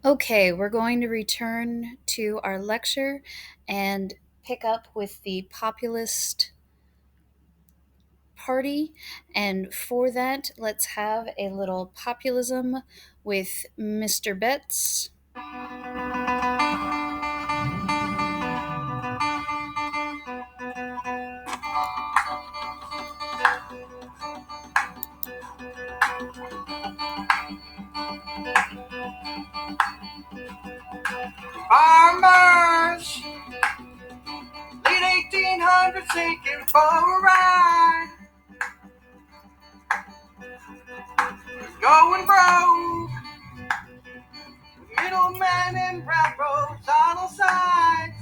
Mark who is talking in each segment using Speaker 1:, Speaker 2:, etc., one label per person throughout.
Speaker 1: Okay, we're going to return to our lecture and pick up with the populist party. And for that, let's have a little populism with Mr. Betts.
Speaker 2: Farmers, late 1800s, taking for a ride. Going broke, middlemen and railroads on all sides.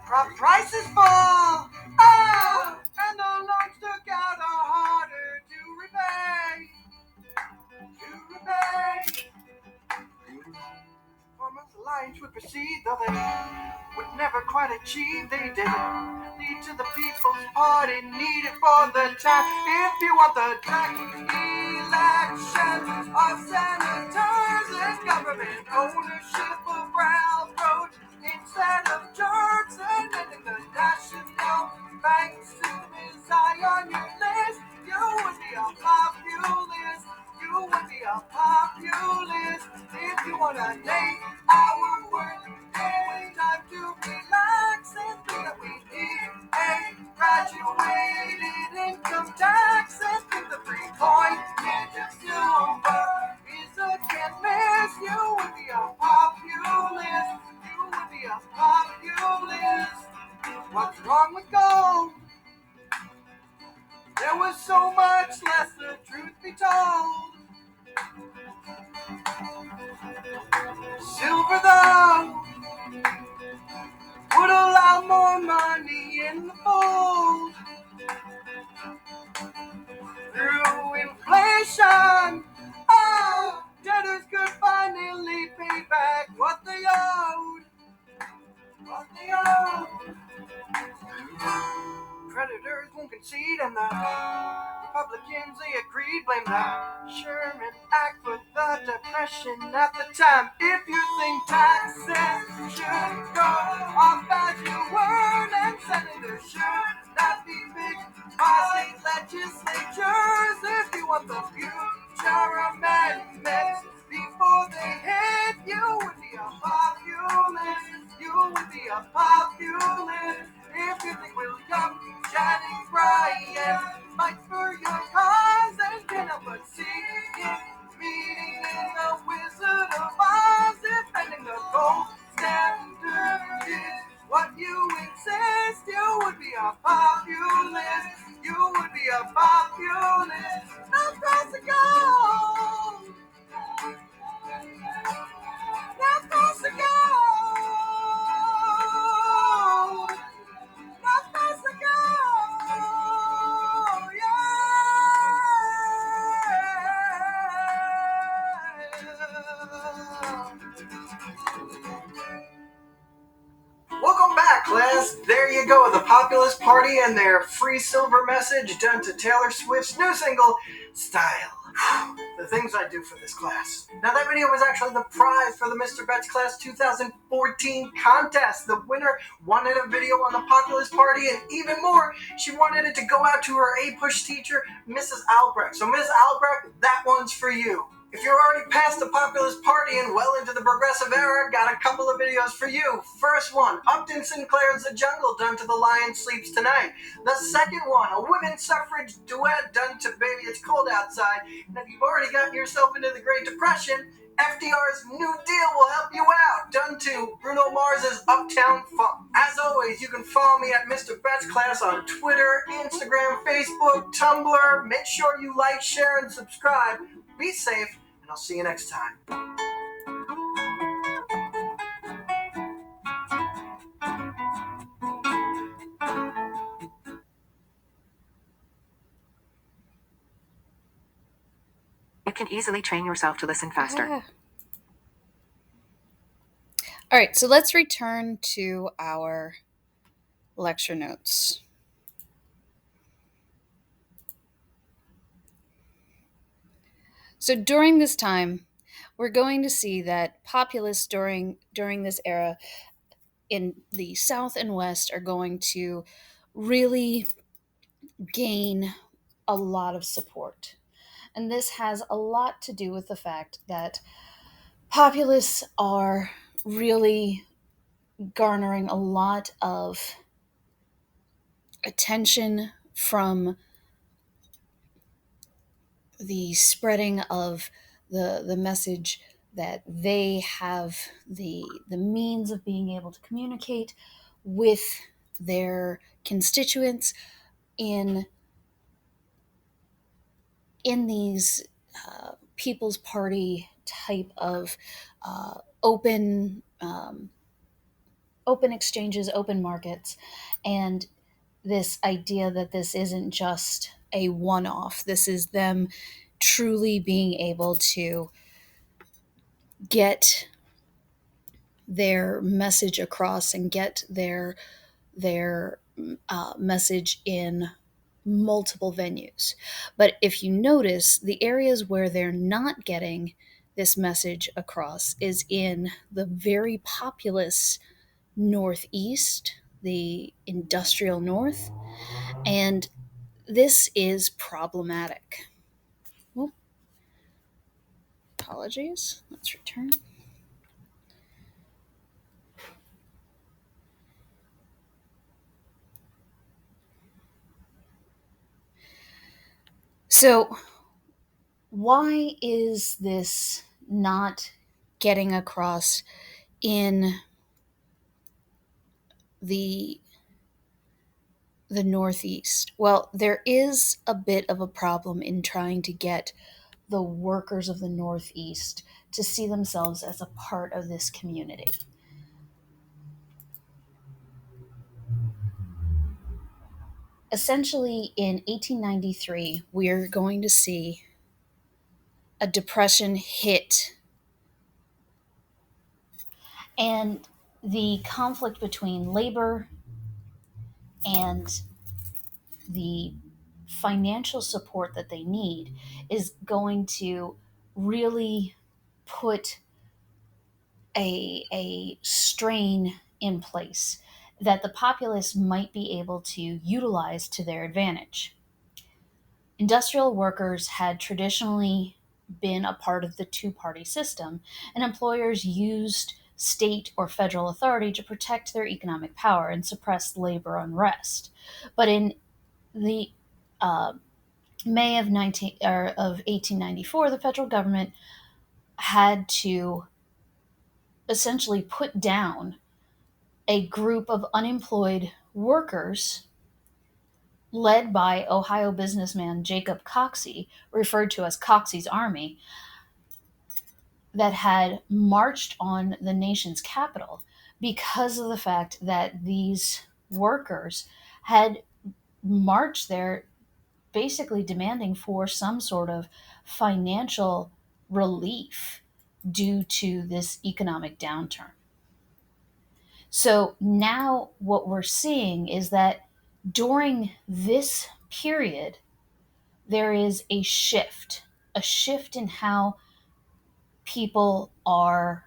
Speaker 2: Crop prices fall, and the loans took out are harder to repay. Farmers Alliance would proceed, though they would never quite achieve. They didn't lead to the People's Party needed for the time. If you want the direct election of senators and government ownership of railroads instead of Johnson and the national bank system is high on your list, you would be a populist. You would be a populist if you want to make our work day. Time to relax and think that we need a graduated income tax and think the 3-point silver is a can't miss. You would be a populist. You would be a populist. What's wrong with gold? There was so much less, the truth be told. Silver, though, would allow more money in the fold. Through inflation, debtors could finally pay back what they owed. Creditors won't concede, and the Republicans, they agreed. Blame the Sherman Act for the Depression at the time. If you think taxes should go off as you earn, and senators should not be big by state legislatures, if you want the future amendments before they hit, you would be a populist. You would be a populist if you think William Jennings Bryan fight for your cause and cannot but see it. Meeting in the Wizard of Oz, defending the gold standard is what you insist. You would be a populist. You would be a populist. No price to go. No price to go. Welcome back, class. There you go, the Populist Party and their free silver message done to Taylor Swift's new single, Style. The things I do for this class. Now, that video was actually the prize for the Mr. Betts Class 2014 contest. The winner wanted a video on the Populist Party, and even more, she wanted it to go out to her A-Push teacher, Mrs. Albrecht. So, Ms. Albrecht, that one's for you. If you're already past the Populist Party and well into the progressive era, got a couple of videos for you. First one, Upton Sinclair's The Jungle, done to The Lion Sleeps Tonight. The second one, a women's suffrage duet done to Baby It's Cold Outside. And if you've already gotten yourself into the Great Depression, FDR's New Deal will help you out, done to Bruno Mars's Uptown Funk. As always, you can follow me at Mr. Betts Class on Twitter, Instagram, Facebook, Tumblr. Make sure you like, share, and subscribe. Be safe, and I'll see you next time.
Speaker 3: You can easily train yourself to listen faster.
Speaker 1: All right, so let's return to our lecture notes. So during this time, we're going to see that populists during this era in the South and West are going to really gain a lot of support. And this has a lot to do with the fact that populists are really garnering a lot of attention from the spreading of the message that they have the means of being able to communicate with their constituents in these People's Party type of open exchanges, open markets, and this idea that this isn't just a one off. This is them truly being able to get their message across and get their message in multiple venues. But if you notice, the areas where they're not getting this message across is in the very populous Northeast, the industrial North, and this is problematic. Well, apologies. Let's return. So, why is this not getting across in the Northeast? Well, there is a bit of a problem in trying to get the workers of the Northeast to see themselves as a part of this community. Essentially, in 1893, we're going to see a depression hit, and the conflict between labor and the financial support that they need is going to really put a strain in place that the populace might be able to utilize to their advantage. Industrial workers had traditionally been a part of the two party system, and employers used state or federal authority to protect their economic power and suppress labor unrest. But in the uh, May of 1894, the federal government had to essentially put down a group of unemployed workers led by Ohio businessman Jacob Coxey, referred to as Coxey's Army, that had marched on the nation's capital because of the fact that these workers had marched there basically demanding for some sort of financial relief due to this economic downturn. So now what we're seeing is that during this period, there is a shift in how people are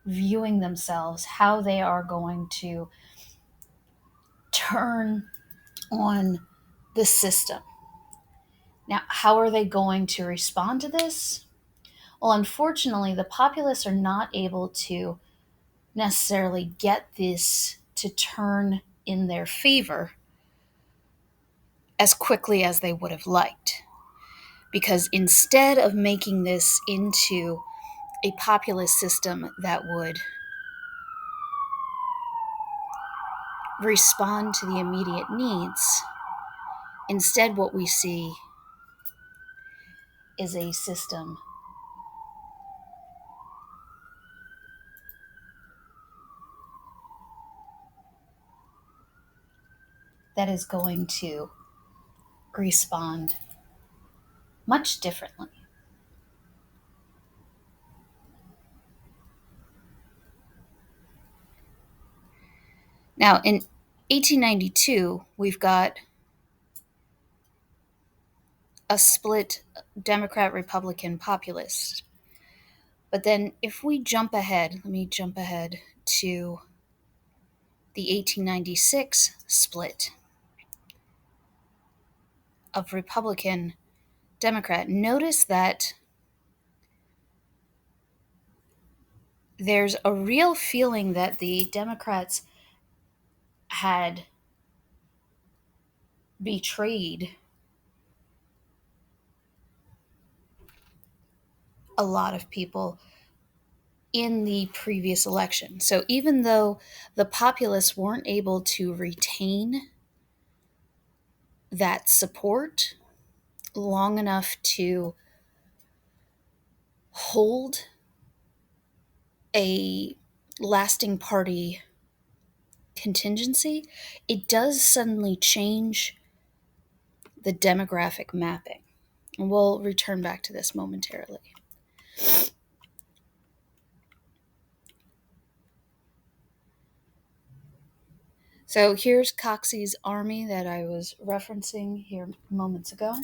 Speaker 1: viewing themselves, how they are going to turn on the system. Now, how are they going to respond to this? Well, unfortunately, the populists are not able to necessarily get this to turn in their favor as quickly as they would have liked. Because instead of making this into a populist system that would respond to the immediate needs, instead, what we see is a system that is going to respond much differently. Now, in 1892, we've got a split Democrat Republican populist. But then if we jump ahead, let me jump ahead to the 1896 split of Republican Democrat. Notice that there's a real feeling that the Democrats had betrayed a lot of people in the previous election. So even though the populists weren't able to retain that support long enough to hold a lasting party contingency, it does suddenly change the demographic mapping. And we'll return back to this momentarily. So here's Coxey's army that I was referencing here moments ago.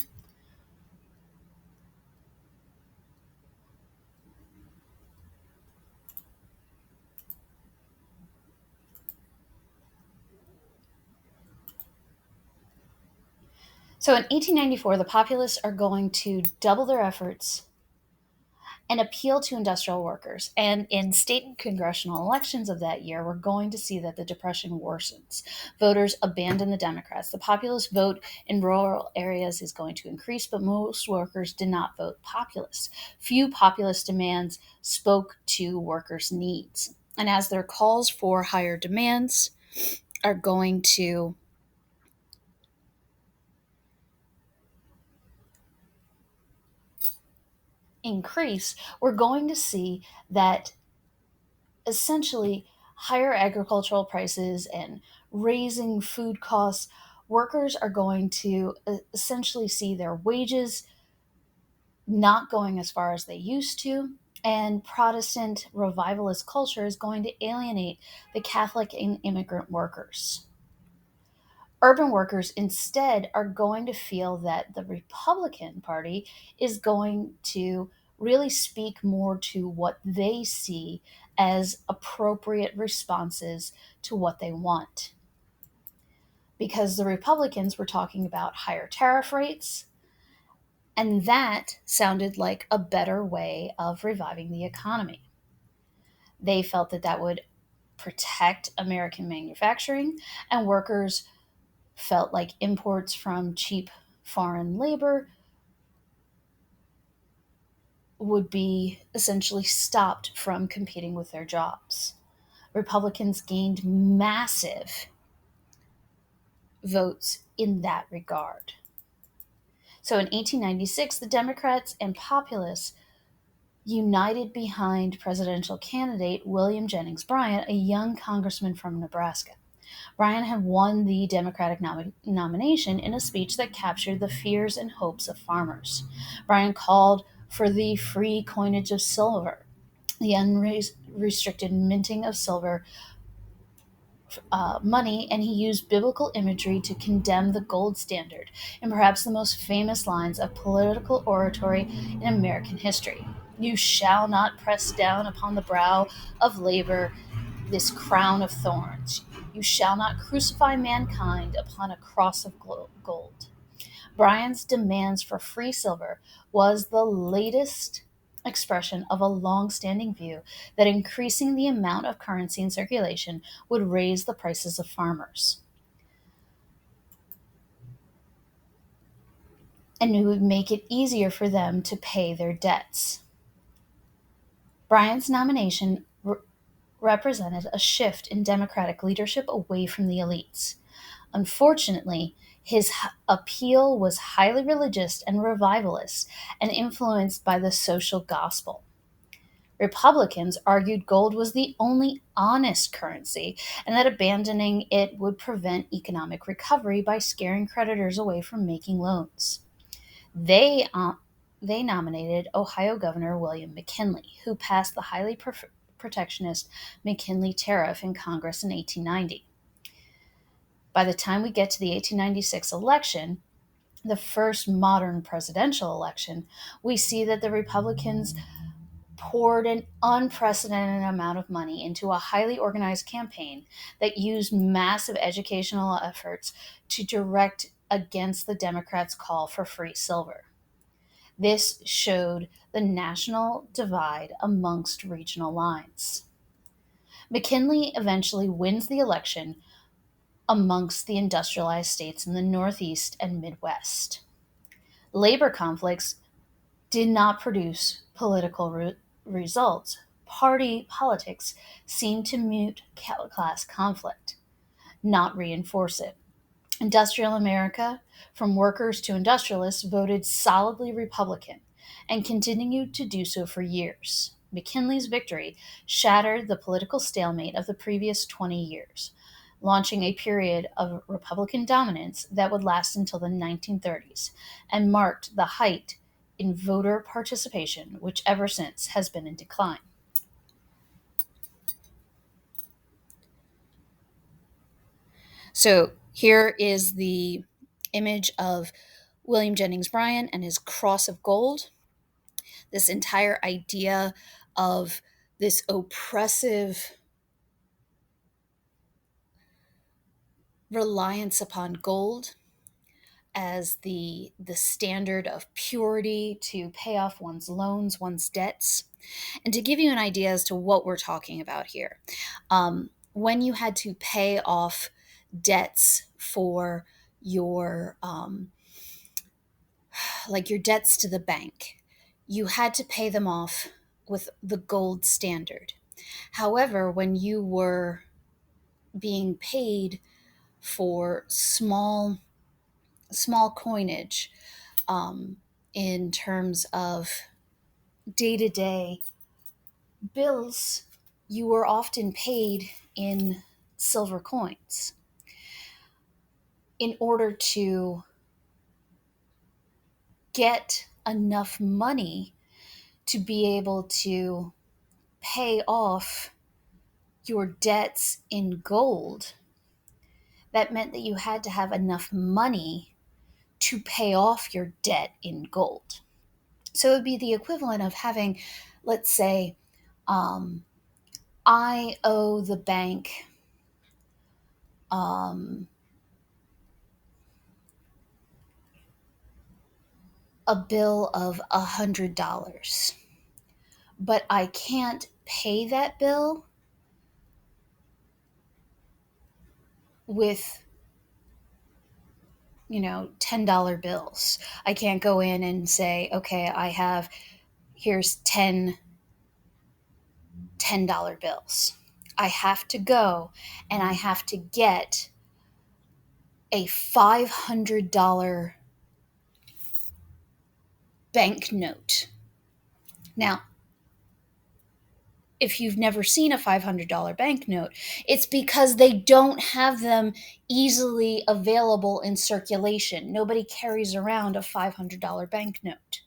Speaker 1: So in 1894, the populists are going to double their efforts and appeal to industrial workers. And in state and congressional elections of that year, we're going to see that the Depression worsens. Voters abandon the Democrats. The populist vote in rural areas is going to increase, but most workers did not vote populist. Few populist demands spoke to workers' needs. And as their calls for higher demands are going to increase, we're going to see that essentially higher agricultural prices and raising food costs, workers are going to essentially see their wages not going as far as they used to. And Protestant revivalist culture is going to alienate the Catholic and immigrant workers. Urban workers instead are going to feel that the Republican Party is going to really speak more to what they see as appropriate responses to what they want. Because the Republicans were talking about higher tariff rates, and that sounded like a better way of reviving the economy. They felt that that would protect American manufacturing, and workers felt like imports from cheap foreign labor would be essentially stopped from competing with their jobs. Republicans gained massive votes in that regard. So in 1896, the Democrats and populists united behind presidential candidate William Jennings Bryan, a young congressman from Nebraska. Bryan had won the Democratic nomination in a speech that captured the fears and hopes of farmers. Bryan called for the free coinage of silver, the unrestricted minting of silver money, and he used biblical imagery to condemn the gold standard in perhaps the most famous lines of political oratory in American history. You shall not press down upon the brow of labor this crown of thorns. You shall not crucify mankind upon a cross of gold. Bryan's demands for free silver was the latest expression of a long-standing view that increasing the amount of currency in circulation would raise the prices of farmers. And it would make it easier for them to pay their debts. Bryan's nomination represented a shift in Democratic leadership away from the elites. Unfortunately, his appeal was highly religious and revivalist and influenced by the social gospel. Republicans argued gold was the only honest currency and that abandoning it would prevent economic recovery by scaring creditors away from making loans. They, uh, they nominated Ohio Governor William McKinley, who passed the highly protectionist McKinley Tariff in Congress in 1890. By the time we get to the 1896 election, the first modern presidential election, we see that the Republicans poured an unprecedented amount of money into a highly organized campaign that used massive educational efforts to direct against the Democrats' call for free silver. This showed the national divide amongst regional lines. McKinley eventually wins the election amongst the industrialized states in the Northeast and Midwest. Labor conflicts did not produce political results. Party politics seemed to mute class conflict, not reinforce it. Industrial America, from workers to industrialists, voted solidly Republican and continued to do so for years. McKinley's victory shattered the political stalemate of the previous 20 years, launching a period of Republican dominance that would last until the 1930s and marked the height in voter participation, which ever since has been in decline. So here is the image of William Jennings Bryan and his cross of gold. This entire idea of this oppressive reliance upon gold as the standard of purity to pay off one's loans, one's debts. And to give you an idea as to what we're talking about here, when you had to pay off debts for your like your debts to the bank, you had to pay them off with the gold standard. However, when you were being paid for small coinage, in terms of day-to-day bills, you were often paid in silver coins. In order to get enough money to be able to pay off your debts in gold, that meant that you had to have enough money to pay off your debt in gold. So it would be the equivalent of having, let's say, I owe the bank a bill of $100, but I can't pay that bill with $10 bills. I can't go in and say, okay, here's 10 $10 bills. I have to go and I have to get a $500 banknote. Now, if you've never seen a $500 banknote, it's because they don't have them easily available in circulation. Nobody carries around a $500 banknote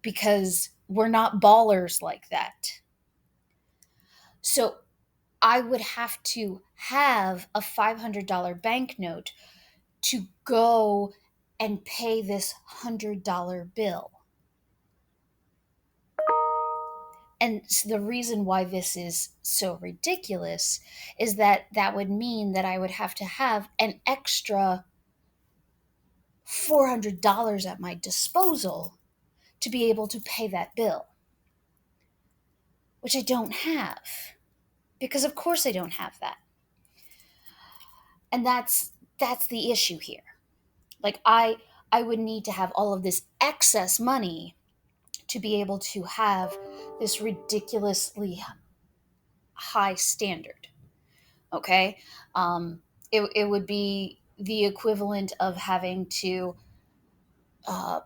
Speaker 1: because we're not ballers like that. So I would have to have a $500 banknote to go and pay this $100 bill. And the reason why this is so ridiculous is that would mean that I would have to have an extra $400 at my disposal to be able to pay that bill, which I don't have, because of course I don't have that. And that's the issue here. Like I would need to have all of this excess money to be able to have this ridiculously high standard. Okay? It would be the equivalent of having to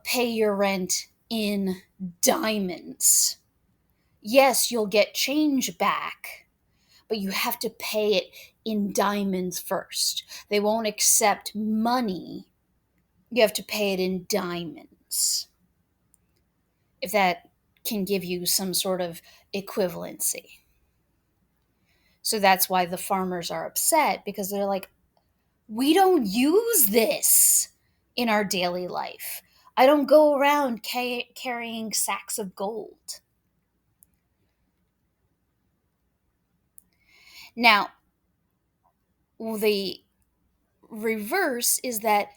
Speaker 1: pay your rent in diamonds. Yes, you'll get change back, but you have to pay it in diamonds first. They won't accept money. You have to pay it in diamonds. If that can give you some sort of equivalency. So that's why the farmers are upset, because they're like, we don't use this. in our daily life. I don't go around carrying sacks of gold. Now, the reverse is that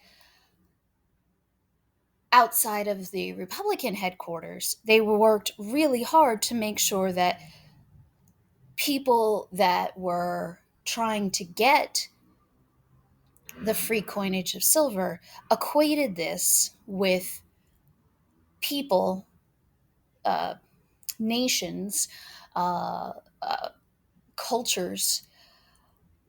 Speaker 1: outside of the Republican headquarters, they worked really hard to make sure that people that were trying to get the free coinage of silver equated this with people, uh, nations, uh, uh, cultures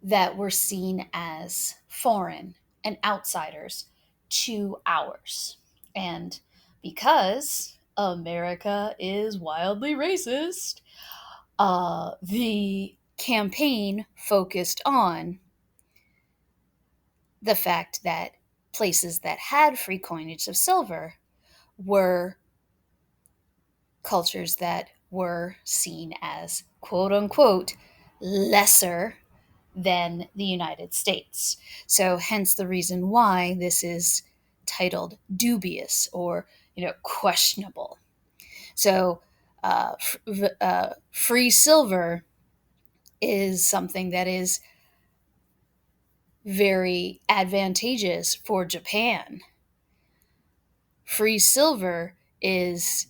Speaker 1: that were seen as foreign and outsiders to ours. And because America is wildly racist, the campaign focused on the fact that places that had free coinage of silver were cultures that were seen as quote unquote lesser than the United States. So, hence the reason why this is titled dubious or questionable. So, free silver is something that is very advantageous for Japan. Free silver is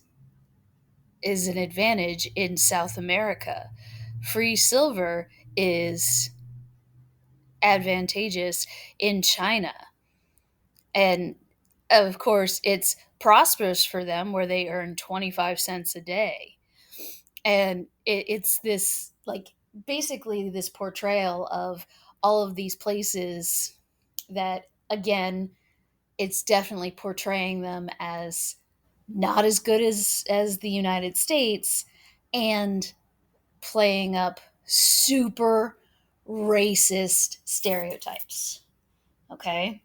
Speaker 1: an advantage in South America. Free silver is advantageous in China. And of course, it's prosperous for them where they earn 25 cents a day. And it's this, like, basically this portrayal of all of these places that, again, it's definitely portraying them as not as good as the United States and playing up super racist stereotypes. Okay?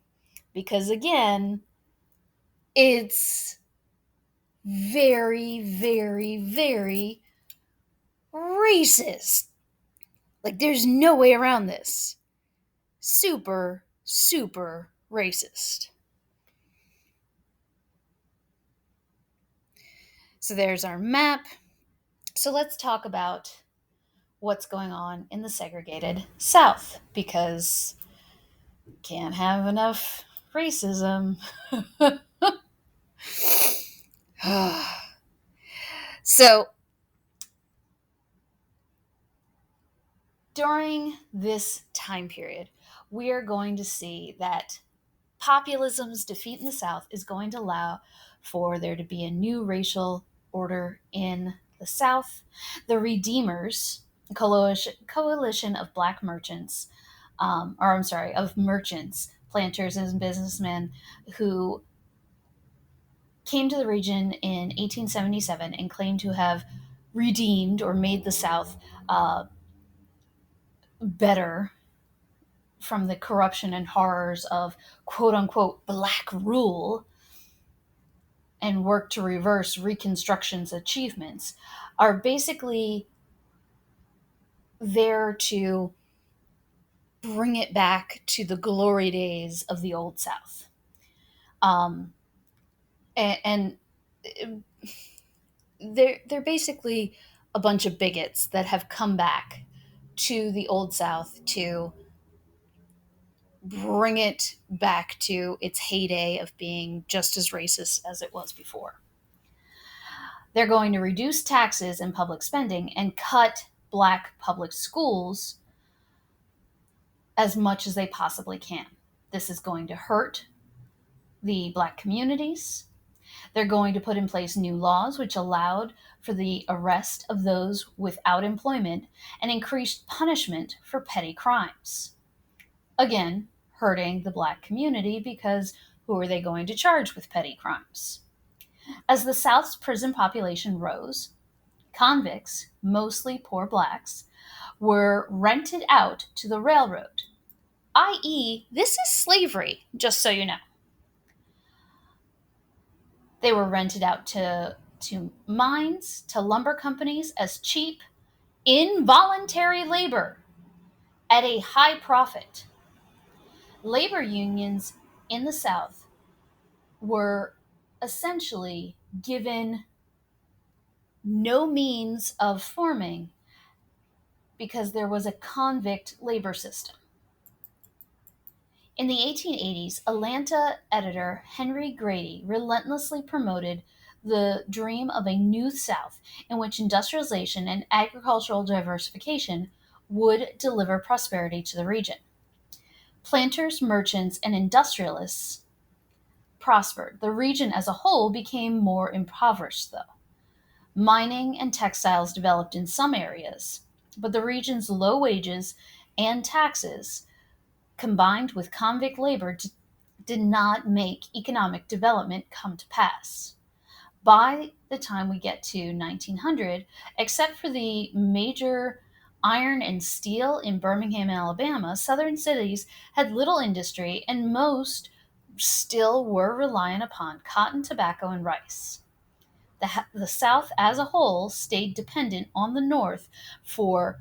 Speaker 1: Because again, it's very, very, very racist. Like, there's no way around this. Super, super racist. So there's our map. So let's talk about what's going on in the segregated South, because can't have enough racism. So during this time period, we are going to see that populism's defeat in the South is going to allow for there to be a new racial order in the South. The Redeemers, a coalition of black merchants, or I'm sorry, of merchants, planters, and businessmen who came to the region in 1877 and claimed to have redeemed or made the South better from the corruption and horrors of quote unquote black rule and work to reverse Reconstruction's achievements, are basically there to bring it back to the glory days of the Old South. Um, and they're basically a bunch of bigots that have come back to the Old South to bring it back to its heyday of being just as racist as it was before. They're going to reduce taxes and public spending and cut black public schools as much as they possibly can. This is going to hurt the black communities. They're going to put in place new laws which allowed for the arrest of those without employment and increased punishment for petty crimes. Again, hurting the black community because who are they going to charge with petty crimes? As the South's prison population rose, convicts, mostly poor blacks, were rented out to the railroad, i.e., this is slavery, just so you know. They were rented out to mines, to lumber companies as cheap, involuntary labor at a high profit. Labor unions in the South were essentially given no means of forming because there was a convict labor system. In the 1880s, Atlanta editor Henry Grady relentlessly promoted the dream of a New South in which industrialization and agricultural diversification would deliver prosperity to the region. Planters, merchants, and industrialists prospered. The region as a whole became more impoverished, though. Mining and textiles developed in some areas, but the region's low wages and taxes, combined with convict labor, did not make economic development come to pass. By the time we get to 1900, except for the major iron and steel in Birmingham, Alabama, southern cities had little industry and most still were reliant upon cotton, tobacco, and rice. The South as a whole stayed dependent on the North for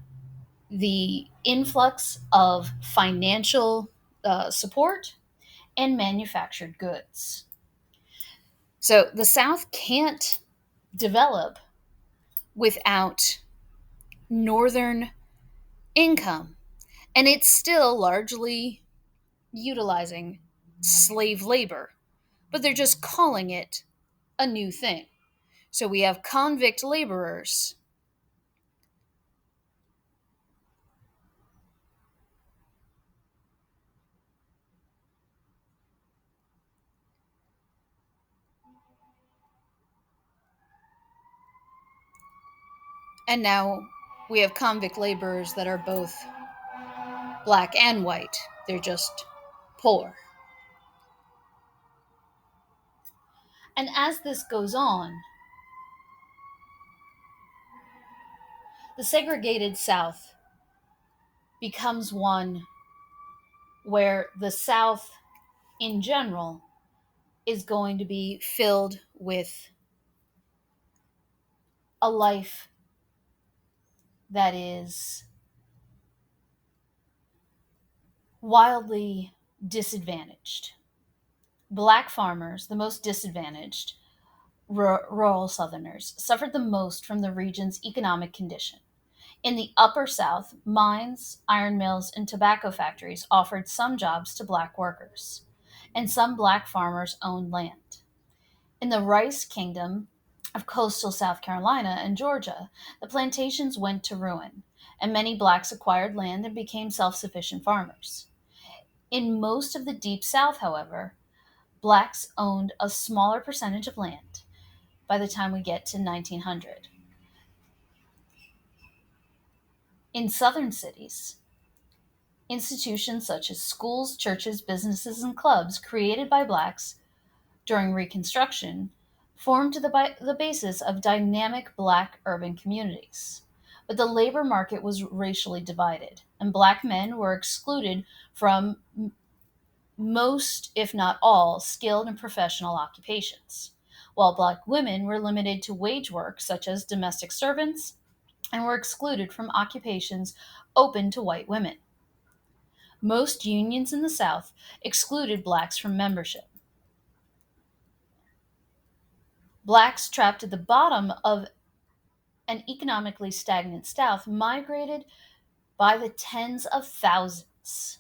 Speaker 1: the influx of financial support and manufactured goods. So the South can't develop without Northern income, and it's still largely utilizing slave labor, but they're just calling it a new thing. So we have convict laborers. And now we have convict laborers that are both black and white. They're just poor. And as this goes on, the segregated South becomes one where the South in general is going to be filled with a life that is wildly disadvantaged. Black farmers, the most disadvantaged rural Southerners, suffered the most from the region's economic condition. In the Upper South, mines, iron mills, and tobacco factories offered some jobs to black workers, and some black farmers owned land. In the Rice Kingdom of coastal South Carolina and Georgia, the plantations went to ruin, and many blacks acquired land and became self sufficient farmers. In most of the Deep South, however, blacks owned a smaller percentage of land by the time we get to 1900. In southern cities, institutions such as schools, churches, businesses, and clubs created by blacks during Reconstruction formed the basis of dynamic black urban communities. But the labor market was racially divided, and black men were excluded from most, if not all, skilled and professional occupations, while black women were limited to wage work such as domestic servants and were excluded from occupations open to white women. Most unions in the South excluded blacks from membership. Blacks trapped at the bottom of an economically stagnant South migrated by the tens of thousands.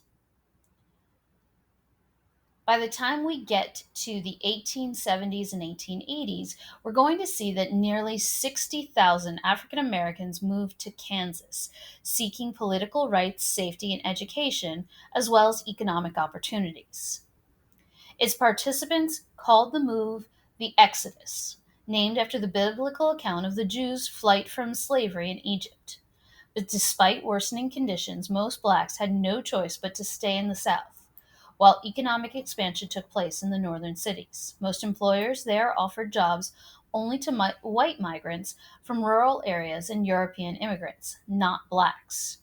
Speaker 1: By the time we get to the 1870s and 1880s, we're going to see that nearly 60,000 African Americans moved to Kansas, seeking political rights, safety, and education, as well as economic opportunities. Its participants called the move the Exodus, named after the biblical account of the Jews' flight from slavery in Egypt. But despite worsening conditions, most blacks had no choice but to stay in the South, while economic expansion took place in the northern cities. Most employers there offered jobs only to white migrants from rural areas and European immigrants, not blacks.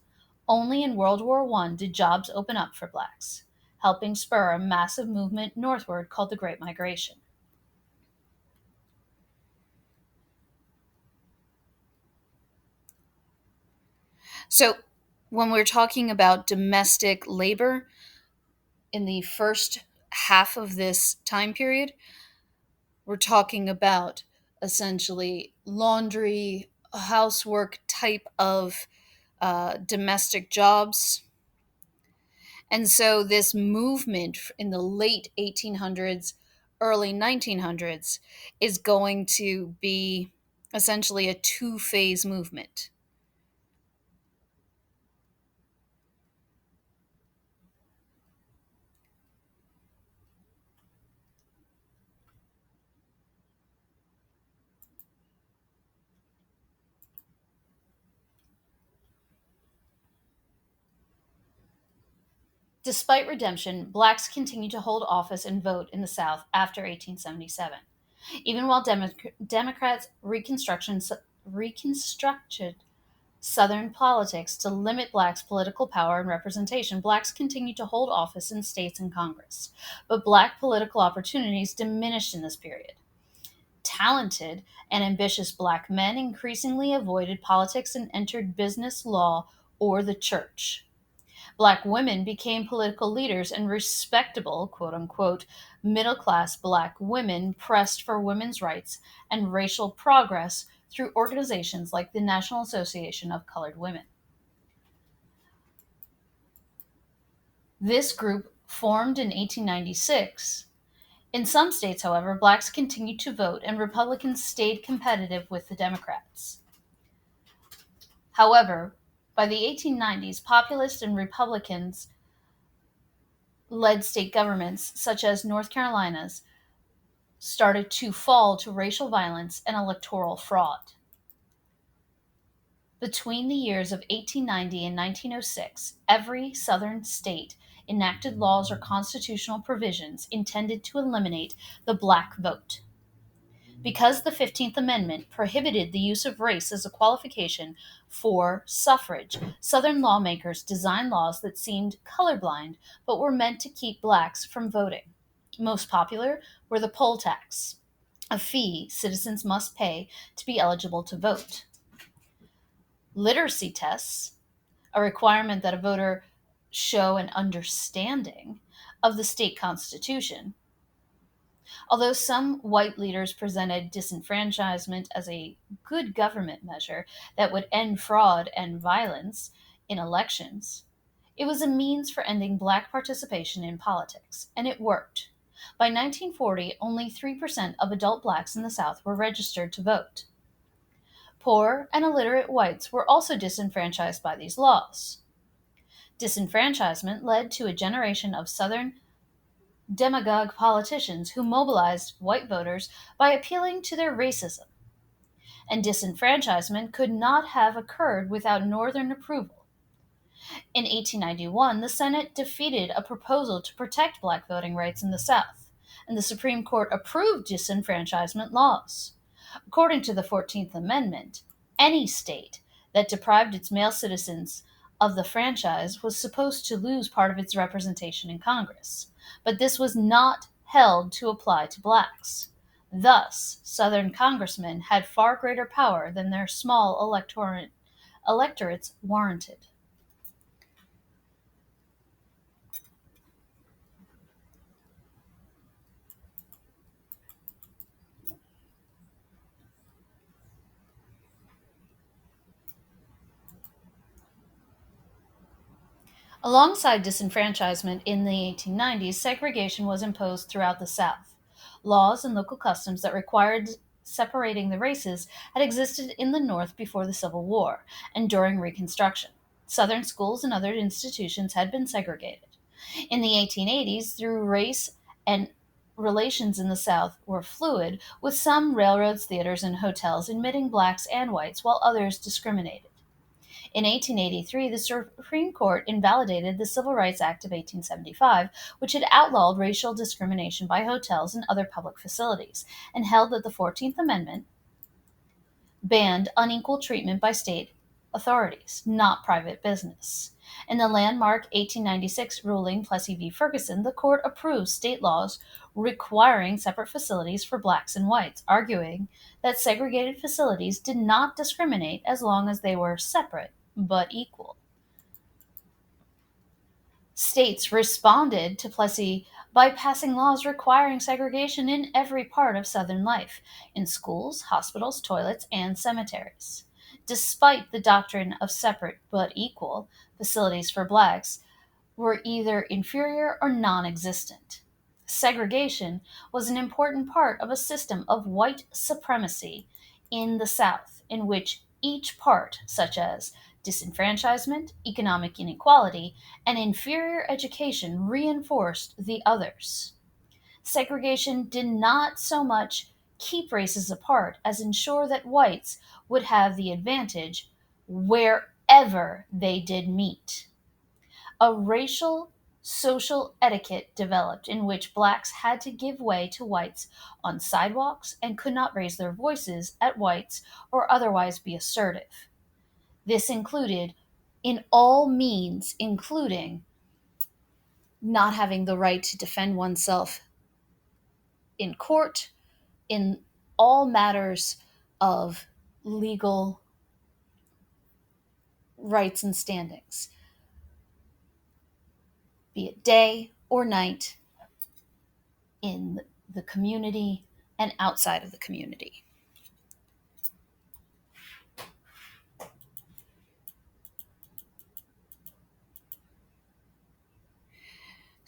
Speaker 1: Only in World War I did jobs open up for blacks, helping spur a massive movement northward called the Great Migration. So, when we're talking about domestic labor in the first half of this time period, We're talking about essentially laundry, housework type of domestic jobs. And so, this movement in the late 1800s, early 1900s is going to be essentially a two-phase movement. Despite redemption, blacks continued to hold office and vote in the South after 1877. Even while Democrats reconstructed Southern politics to limit blacks' political power and representation, blacks continued to hold office in states and Congress. But black political opportunities diminished in this period. Talented and ambitious black men increasingly avoided politics and entered business, law, or the church. Black women became political leaders, and respectable, quote unquote, middle class black women pressed for women's rights and racial progress through organizations like the National Association of Colored Women. This group formed in 1896. In some states, however, blacks continued to vote and Republicans stayed competitive with the Democrats. However, by the 1890s, populist and Republicans led state governments, such as North Carolina's, started to fall to racial violence and electoral fraud. Between the years of 1890 and 1906, every Southern state enacted laws or constitutional provisions intended to eliminate the black vote. Because the 15th Amendment prohibited the use of race as a qualification for suffrage, Southern lawmakers designed laws that seemed colorblind but were meant to keep blacks from voting. Most popular were the poll tax, a fee citizens must pay to be eligible to vote, literacy tests, a requirement that a voter show an understanding of the state constitution. Although some white leaders presented disenfranchisement as a good government measure that would end fraud and violence in elections, it was a means for ending black participation in politics, and it worked. By 1940, only 3% of adult blacks in the South were registered to vote. Poor and illiterate whites were also disenfranchised by these laws. Disenfranchisement led to a generation of Southern demagogue politicians who mobilized white voters by appealing to their racism. And disenfranchisement could not have occurred without Northern approval. In 1891, the Senate defeated a proposal to protect black voting rights in the South, and the Supreme Court approved disenfranchisement laws. According to the 14th Amendment, any state that deprived its male citizens of the franchise was supposed to lose part of its representation in Congress, but this was not held to apply to blacks. Thus, Southern congressmen had far greater power than their small electorates warranted. Alongside disenfranchisement in the 1890s, segregation was imposed throughout the South. Laws and local customs that required separating the races had existed in the North before the Civil War and during Reconstruction. Southern schools and other institutions had been segregated. In the 1880s, through race and relations in the South were fluid, with some railroads, theaters, and hotels admitting blacks and whites, while others discriminated. In 1883, the Supreme Court invalidated the Civil Rights Act of 1875, which had outlawed racial discrimination by hotels and other public facilities, and held that the 14th Amendment banned unequal treatment by state authorities, not private business. In the landmark 1896 ruling Plessy v. Ferguson, the court approved state laws requiring separate facilities for blacks and whites, arguing that segregated facilities did not discriminate as long as they were separate but equal. States responded to Plessy by passing laws requiring segregation in every part of Southern life, in schools, hospitals, toilets, and cemeteries. Despite the doctrine of separate but equal, facilities for blacks were either inferior or non existent. Segregation was an important part of a system of white supremacy in the South, in which each part, such as disenfranchisement, economic inequality, and inferior education, reinforced the others. Segregation did not so much keep races apart as ensure that whites would have the advantage wherever they did meet. A racial social etiquette developed in which blacks had to give way to whites on sidewalks and could not raise their voices at whites or otherwise be assertive. This included in all means, including not having the right to defend oneself in court, in all matters of legal rights and standings, be it day or night, in the community and outside of the community.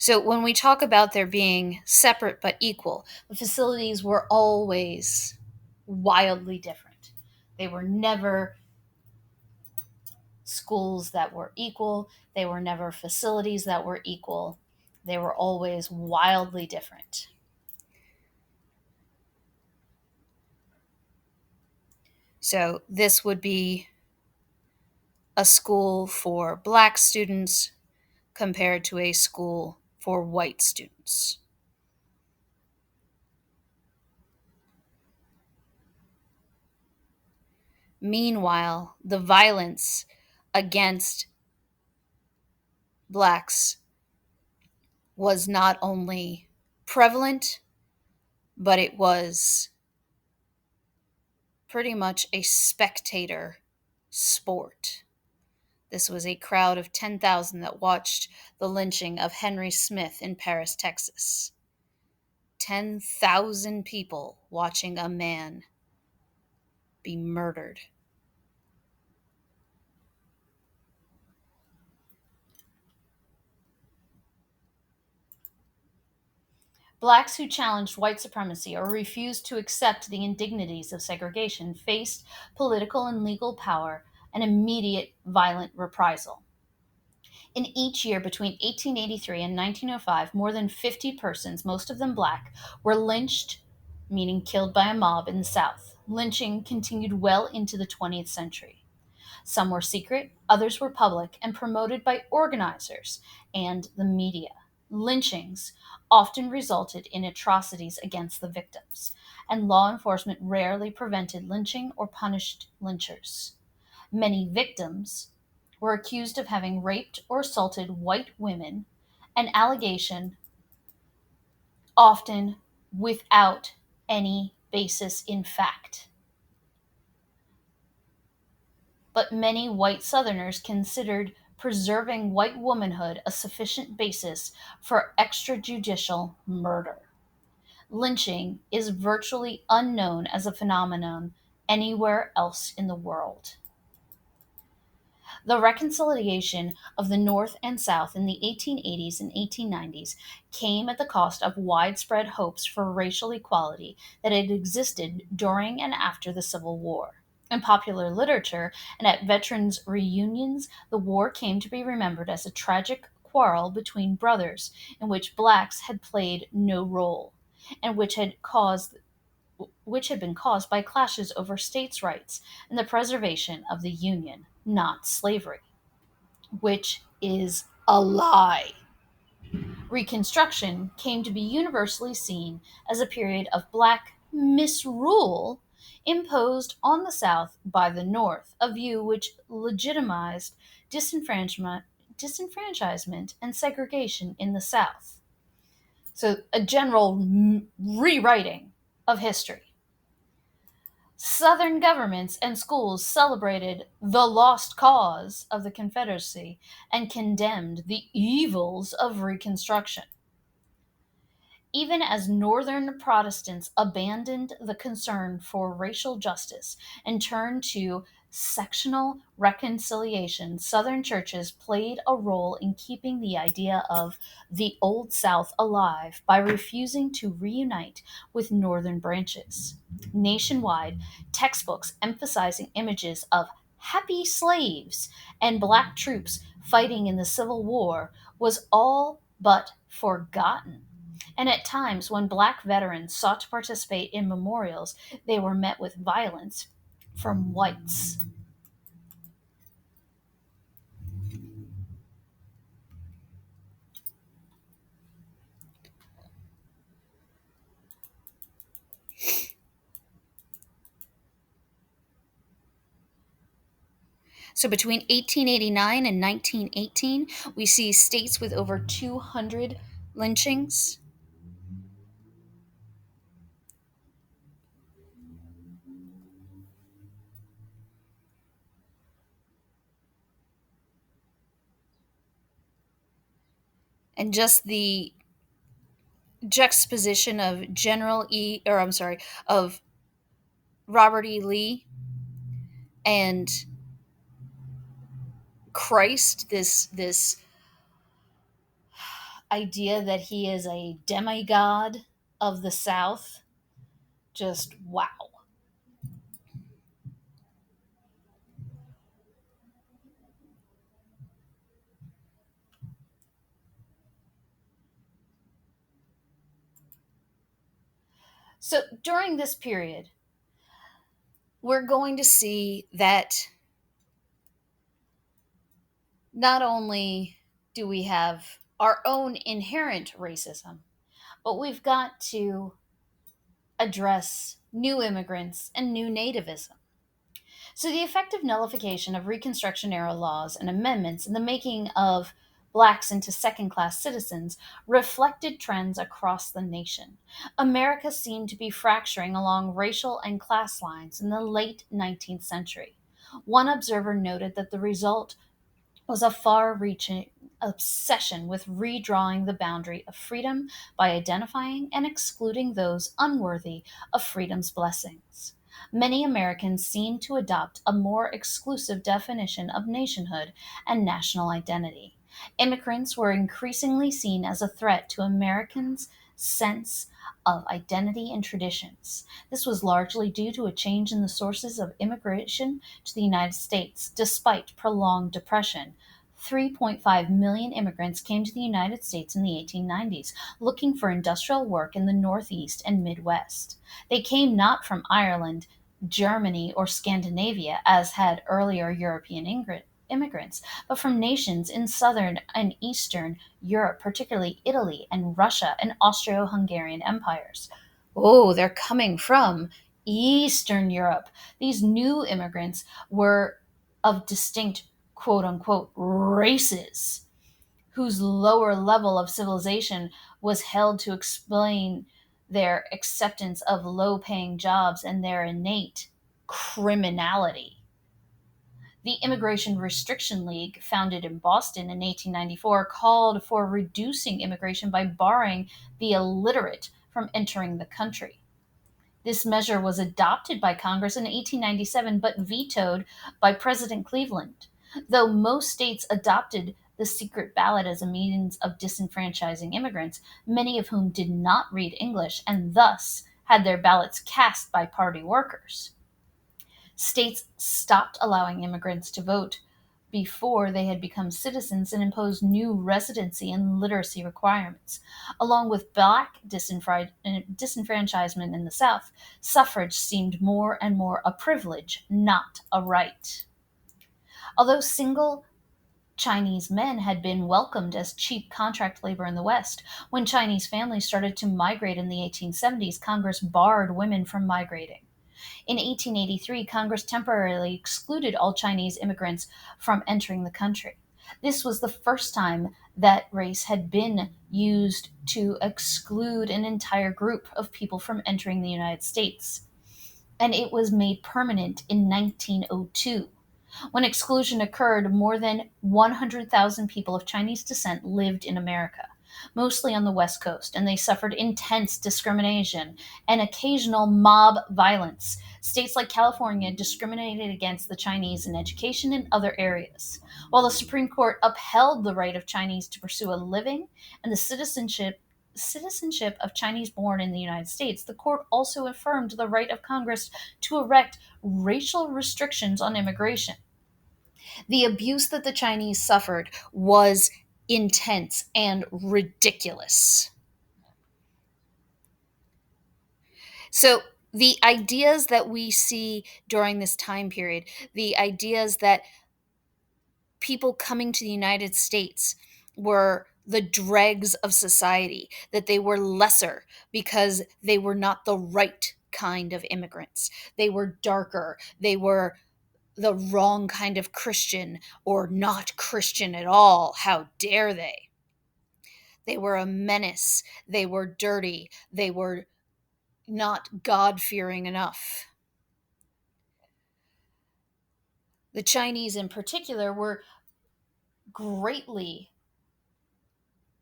Speaker 1: So when we talk about there being separate but equal, the facilities were always wildly different. They were never schools that were equal, they were never facilities that were equal. They were always wildly different. So this would be a school for black students compared to a school for white students. Meanwhile, the violence against blacks was not only prevalent, but it was pretty much a spectator sport. This was a crowd of 10,000 that watched the lynching of Henry Smith in Paris, Texas. 10,000 people watching a man be murdered. Blacks who challenged white supremacy or refused to accept the indignities of segregation faced political and legal power and immediate violent reprisal. In each year between 1883 and 1905, more than 50 persons, most of them black, were lynched, meaning killed by a mob in the South. Lynching continued well into the 20th century. Some were secret, others were public and promoted by organizers and the media. Lynchings often resulted in atrocities against the victims, and law enforcement rarely prevented lynching or punished lynchers. Many victims were accused of having raped or assaulted white women, an allegation often without any basis in fact. But many white Southerners considered preserving white womanhood a sufficient basis for extrajudicial murder. Lynching is virtually unknown as a phenomenon anywhere else in the world. The reconciliation of the North and South in the 1880s and 1890s came at the cost of widespread hopes for racial equality that had existed during and after the Civil War. In popular literature and at veterans' reunions, the war came to be remembered as a tragic quarrel between brothers in which blacks had played no role, and which had been caused by clashes over states' rights and the preservation of the Union, not slavery, which is a lie. Reconstruction came to be universally seen as a period of black misrule imposed on the South by the North, a view which legitimized disenfranchisement and segregation in the South. So, a general rewriting of history. Southern governments and schools celebrated the lost cause of the Confederacy and condemned the evils of Reconstruction. even as Northern Protestants abandoned the concern for racial justice and turned to sectional reconciliation, Southern churches played a role in keeping the idea of the Old South alive by refusing to reunite with Northern branches. Nationwide, textbooks emphasizing images of happy slaves and black troops fighting in the Civil War was all but forgotten. And at times, when black veterans sought to participate in memorials, they were met with violence from whites. So between 1889 and 1918, we see states with over 200 lynchings. And just the juxtaposition of of Robert E. Lee and Christ, this idea that he is a demigod of the South, just wow. So during this period, we're going to see that not only do we have our own inherent racism, but we've got to address new immigrants and new nativism. So, the effective nullification of Reconstruction era laws and amendments and the making of blacks into second class citizens reflected trends across the nation. America seemed to be fracturing along racial and class lines in the late 19th century. One observer noted that the result was a far reaching obsession with redrawing the boundary of freedom by identifying and excluding those unworthy of freedom's blessings. Many Americans seemed to adopt a more exclusive definition of nationhood and national identity. Immigrants were increasingly seen as a threat to Americans' sense of identity and traditions. This was largely due to a change in the sources of immigration to the United States. Despite prolonged depression, 3.5 million immigrants came to the United States in the 1890s, looking for industrial work in the Northeast and Midwest. They came not from Ireland, Germany, or Scandinavia, as had earlier European immigrants, but from nations in southern and eastern Europe, particularly Italy and Russia and Austro Hungarian empires. Oh, they're coming from Eastern Europe. These new immigrants were of distinct quote unquote races whose lower level of civilization was held to explain their acceptance of low paying jobs and their innate criminality. The Immigration Restriction League, founded in Boston in 1894, called for reducing immigration by barring the illiterate from entering the country. This measure was adopted by Congress in 1897 but vetoed by President Cleveland. Though most states adopted the secret ballot as a means of disenfranchising immigrants, many of whom did not read English and thus had their ballots cast by party workers. States stopped allowing immigrants to vote before they had become citizens and imposed new residency and literacy requirements. Along with black disenfranchisement in the South, suffrage seemed more and more a privilege, not a right. Although single Chinese men had been welcomed as cheap contract labor in the West, when Chinese families started to migrate in the 1870s, Congress barred women from migrating. In 1883, Congress temporarily excluded all Chinese immigrants from entering the country. This was the first time that race had been used to exclude an entire group of people from entering the United States. And it was made permanent in 1902. When exclusion occurred, more than 100,000 people of Chinese descent lived in America. mostly on the West Coast, and they suffered intense discrimination and occasional mob violence. States like California discriminated against the Chinese in education and other areas. While the Supreme Court upheld the right of Chinese to pursue a living and the citizenship of Chinese born in the United States, the court also affirmed the right of Congress to erect racial restrictions on immigration. The abuse that the Chinese suffered was intense and ridiculous. So, the ideas that we see during this time period, the ideas that people coming to the United States were the dregs of society, that they were lesser because they were not the right kind of immigrants. They were darker. They were the wrong kind of Christian or not Christian at all. How dare they? They were a menace. They were dirty. They were not God fearing enough. The Chinese, in particular, were greatly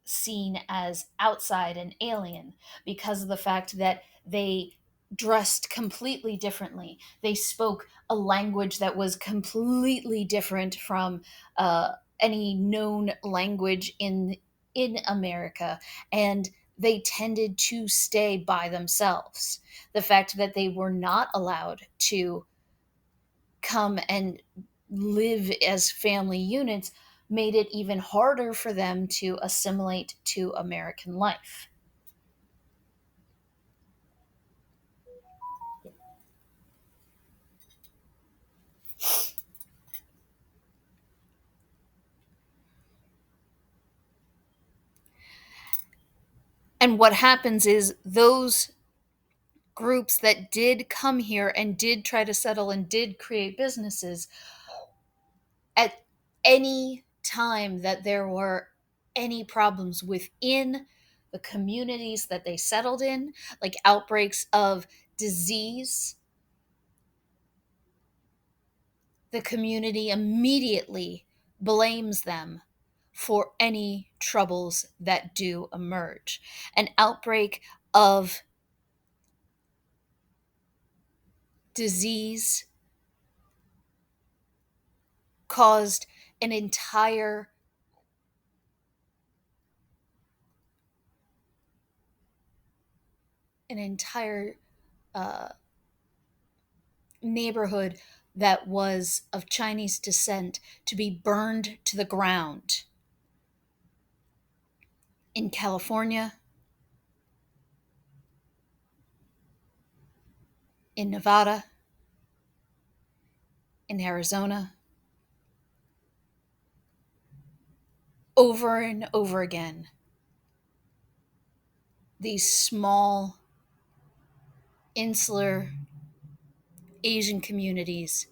Speaker 1: seen as outside and alien because of the fact that they dressed completely differently. They spoke a language that was completely different from any known language in America, and they tended to stay by themselves. The fact that they were not allowed to come and live as family units made it even harder for them to assimilate to American life. And what happens is those groups that did come here and did try to settle and did create businesses, at any time that there were any problems within the communities that they settled in, like outbreaks of disease, the community immediately blames them for any troubles that do emerge. An outbreak of disease caused an entire uh, neighborhood that was of Chinese descent to be burned to the ground in California, in Nevada, in Arizona, over and over again. These small, insular Asian communities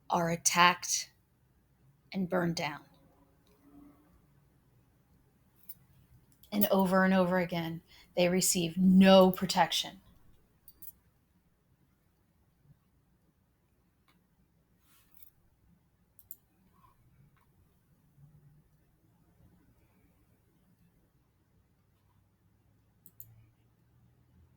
Speaker 1: are attacked and burned down. And over again, they receive no protection.